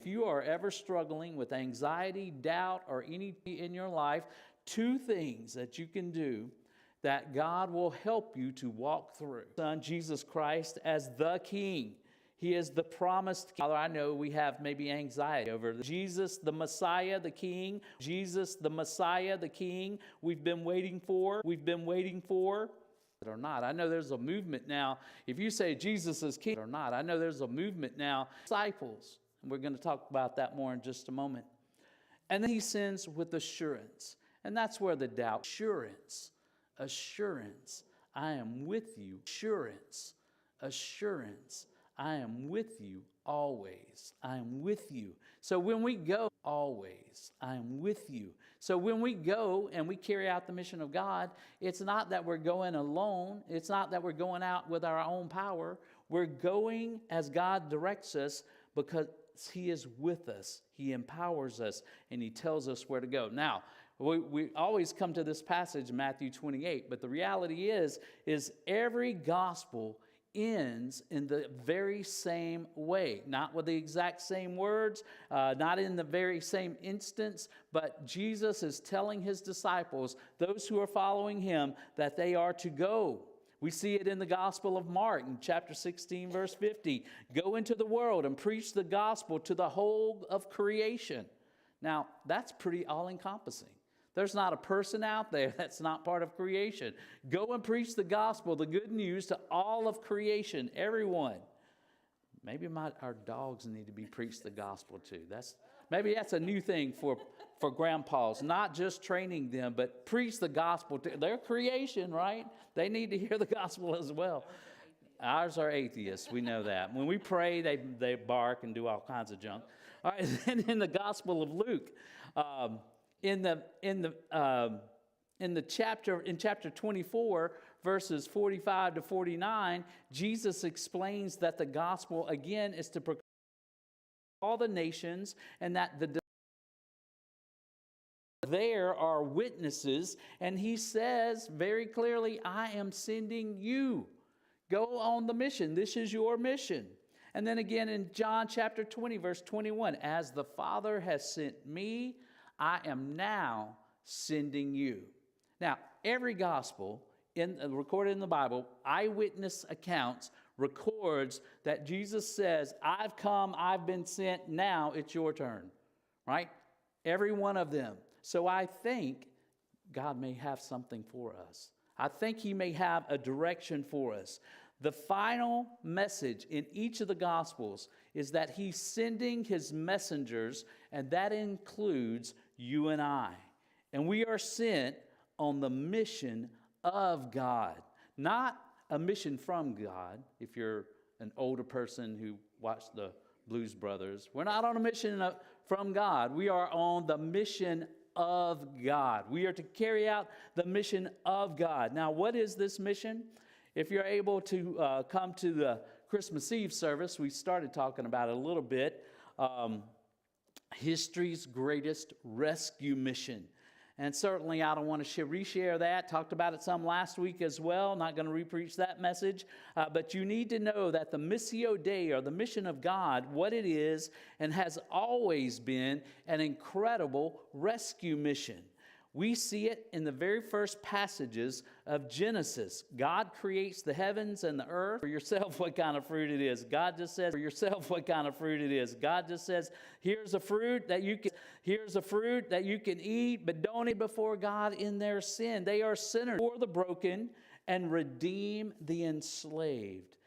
If you are ever struggling with anxiety, doubt, or anything in your life, two things that you can do that God will help you to walk through. Son, Jesus Christ as the King. He is the promised King. Father, I know we have maybe anxiety over Jesus, the Messiah, the King. Jesus, the Messiah, the King. We've been waiting for. Or not. I know there's a movement now. If you say Jesus is King or not, I know there's a movement now. Disciples. And we're going to talk about that more in just a moment. And then he sends with assurance. And that's where the doubt. Assurance. I am with you. Assurance. I am with you always. I am with you. So when we go, always, I am with you. So when we go and we carry out the mission of God, it's not that we're going alone. It's not that we're going out with our own power. We're going as God directs us because He is with us. He empowers us and He tells us where to go. Now, we always come to this passage, Matthew 28, but the reality is every gospel ends in the very same way, not with the exact same words, not in the very same instance, but Jesus is telling His disciples, those who are following Him, that they are to go. We see it in the Gospel of Mark in chapter 16, verse 50. Go into the world and preach the gospel to the whole of creation. Now, that's pretty all-encompassing. There's not a person out there that's not part of creation. Go and preach the gospel, the good news to all of creation, everyone. Maybe our dogs need to be preached the gospel to. Maybe that's a new thing for grandpas, not just training them, but preach the gospel to their creation, right? They need to hear the gospel as well. Ours are atheists, we know that. When we pray, they bark and do all kinds of junk. All right, and in the Gospel of Luke, in chapter 24, verses 45 to 49, Jesus explains that the gospel again is to proclaim all the nations, and that there are witnesses, and He says very clearly, I am sending you. Go on the mission. This is your mission. And then again in John chapter 20, verse 21, as the Father has sent me, I am now sending you. Now, every gospel recorded in the Bible, eyewitness accounts, records that Jesus says, I've come, I've been sent, now it's your turn, right? Every one of them. So I think God may have something for us. I think He may have a direction for us. The final message in each of the Gospels is that He's sending His messengers, and that includes you and I. And we are sent on the mission of God, not a mission from God. If you're an older person who watched the Blues Brothers, we're not on a mission from God. We are on the mission of God. We are to carry out the mission of God. Now, what is this mission? If you're able to come to the Christmas Eve service, we started talking about it a little bit. History's greatest rescue mission. And certainly I don't want to reshare that. Talked about it some last week as well. Not going to repreach that message. But you need to know that the Missio Dei, or the mission of God, what it is and has always been an incredible rescue mission. We see it in the very first passages of Genesis. God creates the heavens and the earth. For yourself, what kind of fruit it is. God just says, for yourself, what kind of fruit it is. God just says, here's a fruit that you can eat, but don't eat before God in their sin. They are sinners for the broken and redeem the enslaved.